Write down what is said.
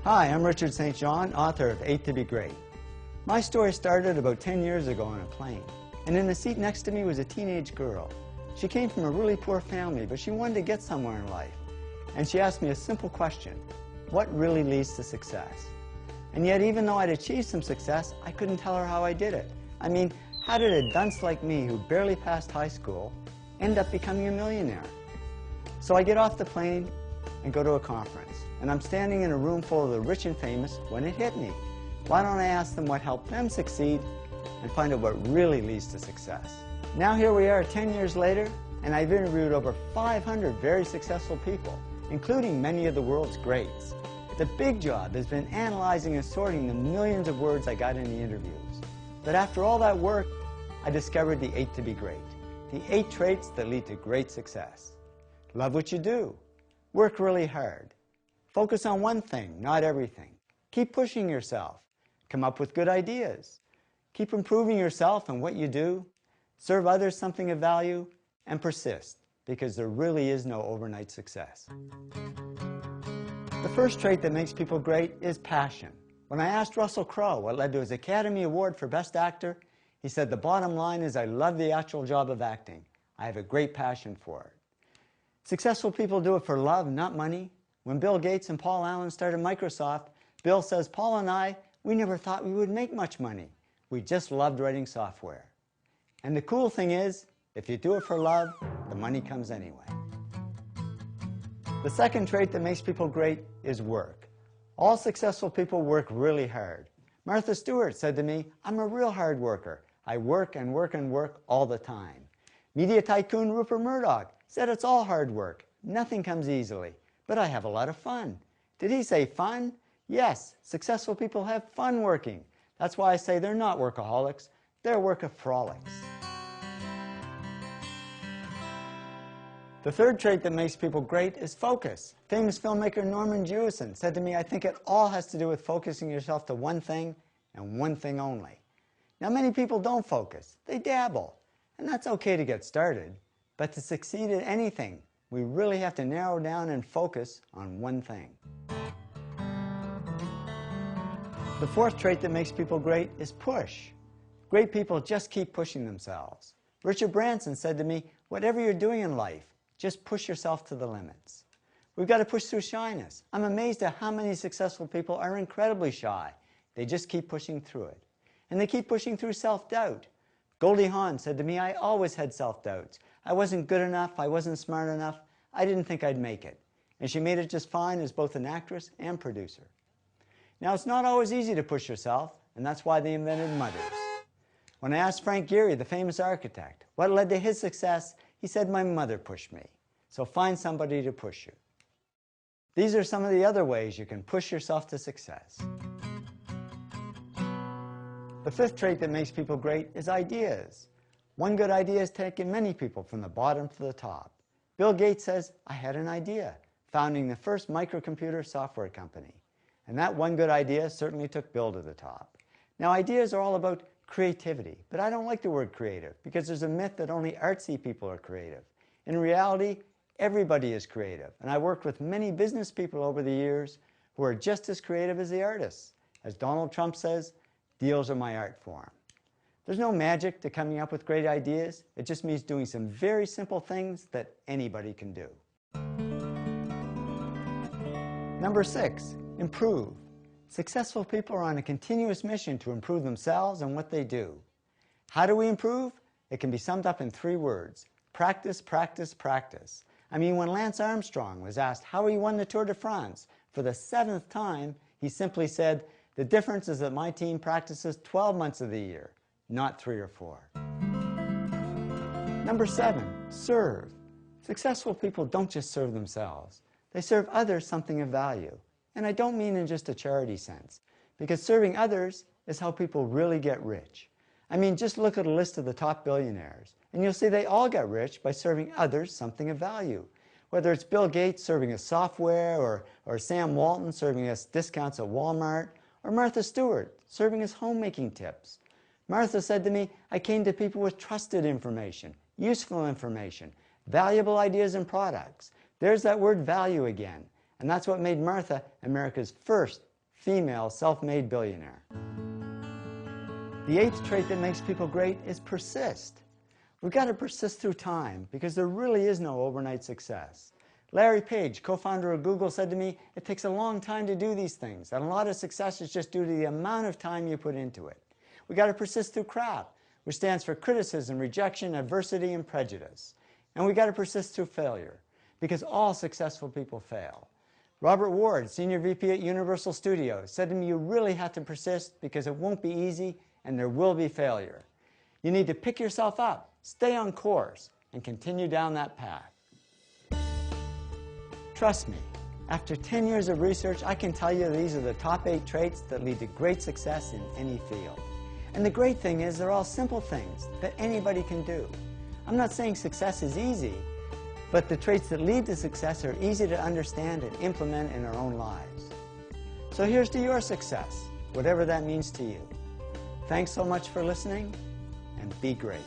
Hi, I'm Richard St. John, author of 8 to Be Great. My story started about 10 years ago on a plane, and in the seat next to me was a teenage girl. She came from a really poor family, but she wanted to get somewhere in life. And she asked me a simple question: what really leads to success? And yet, even though I'd achieved some success, I couldn't tell her how I did it. I mean, how did a dunce like me, who barely passed high school, end up becoming a millionaire? So I get off the plane and go to a conference, and I'm standing in a room full of the rich and famous when it hit me. Why don't I ask them what helped them succeed and find out what really leads to success? Now here we are 10 years later, and I've interviewed over 500 very successful people, including many of the world's greats. The big job has been analyzing and sorting the millions of words I got in the interviews. But after all that work, I discovered the 8 to Be Great, the 8 traits that lead to great success. Love what you do. Work really hard. Focus on one thing, not everything. Keep pushing yourself. Come up with good ideas. Keep improving yourself and what you do. Serve others something of value, and persist, because there really is no overnight success. The first trait that makes people great is passion. When I asked Russell Crowe what led to his Academy Award for Best Actor, he said, "The bottom line is I love the actual job of acting. I have a great passion for it." Successful people do it for love, not money. When Bill Gates and Paul Allen started Microsoft, Bill says, "Paul and I, we never thought we would make much money. We just loved writing software." And the cool thing is, if you do it for love, the money comes anyway. The second trait that makes people great is work. All successful people work really hard. Martha Stewart said to me, "I'm a real hard worker. I work and work and work all the time." Media tycoon Rupert Murdoch said it's all hard work. Nothing comes easily, but I have a lot of fun. Did he say fun? Yes, successful people have fun working. That's why I say they're not workaholics, they're workaholics. The third trait that makes people great is focus. Famous filmmaker Norman Jewison said to me, "I think it all has to do with focusing yourself to one thing and one thing only." Now, many people don't focus, they dabble, and that's okay to get started. But to succeed at anything, we really have to narrow down and focus on one thing. The fourth trait that makes people great is push. Great people just keep pushing themselves. Richard Branson said to me, "Whatever you're doing in life, just push yourself to the limits." We've got to push through shyness. I'm amazed at how many successful people are incredibly shy. They just keep pushing through it. And they keep pushing through self-doubt. Goldie Hawn said to me, "I always had self-doubts. I wasn't good enough, I wasn't smart enough, I didn't think I'd make it." And she made it just fine as both an actress and producer. Now, it's not always easy to push yourself, and that's why they invented Mothers. When I asked Frank Gehry, the famous architect, what led to his success, he said, "My mother pushed me." So find somebody to push you. These are some of the other ways you can push yourself to success. The fifth trait that makes people great is ideas. One good idea has taken many people from the bottom to the top. Bill Gates says, "I had an idea," founding the first microcomputer software company. And that one good idea certainly took Bill to the top. Now, ideas are all about creativity, but I don't like the word creative because there's a myth that only artsy people are creative. In reality, everybody is creative, and I worked with many business people over the years who are just as creative as the artists. As Donald Trump says, "Deals are my art form." There's no magic to coming up with great ideas. It just means doing some very simple things that anybody can do. Number 6, improve. Successful people are on a continuous mission to improve themselves and what they do. How do we improve? It can be summed up in 3 words: practice, practice, practice. I mean, when Lance Armstrong was asked how he won the Tour de France for the 7th time, he simply said, "The difference is that my team practices 12 months of the year, not 3 or 4. Number 7, serve. Successful people don't just serve themselves. They serve others something of value. And I don't mean in just a charity sense, because serving others is how people really get rich. I mean, just look at a list of the top billionaires, and you'll see they all got rich by serving others something of value. Whether it's Bill Gates serving us software, or Sam Walton serving us discounts at Walmart, or Martha Stewart serving us homemaking tips. Martha said to me, "I came to people with trusted information, useful information, valuable ideas and products." There's that word value again. And that's what made Martha America's first female self-made billionaire. The eighth trait that makes people great is persist. We've got to persist through time because there really is no overnight success. Larry Page, co-founder of Google, said to me, it takes a long time to do these things, and a lot of success is just due to the amount of time you put into it. We've got to persist through crap, which stands for criticism, rejection, adversity, and prejudice. And we've got to persist through failure, because all successful people fail. Robert Ward, Senior VP at Universal Studios, said to me, you really have to persist because it won't be easy and there will be failure. You need to pick yourself up, stay on course, and continue down that path. Trust me, after 10 years of research, I can tell you these are the top 8 traits that lead to great success in any field. And the great thing is they're all simple things that anybody can do. I'm not saying success is easy, but the traits that lead to success are easy to understand and implement in our own lives. So here's to your success, whatever that means to you. Thanks so much for listening, and be great.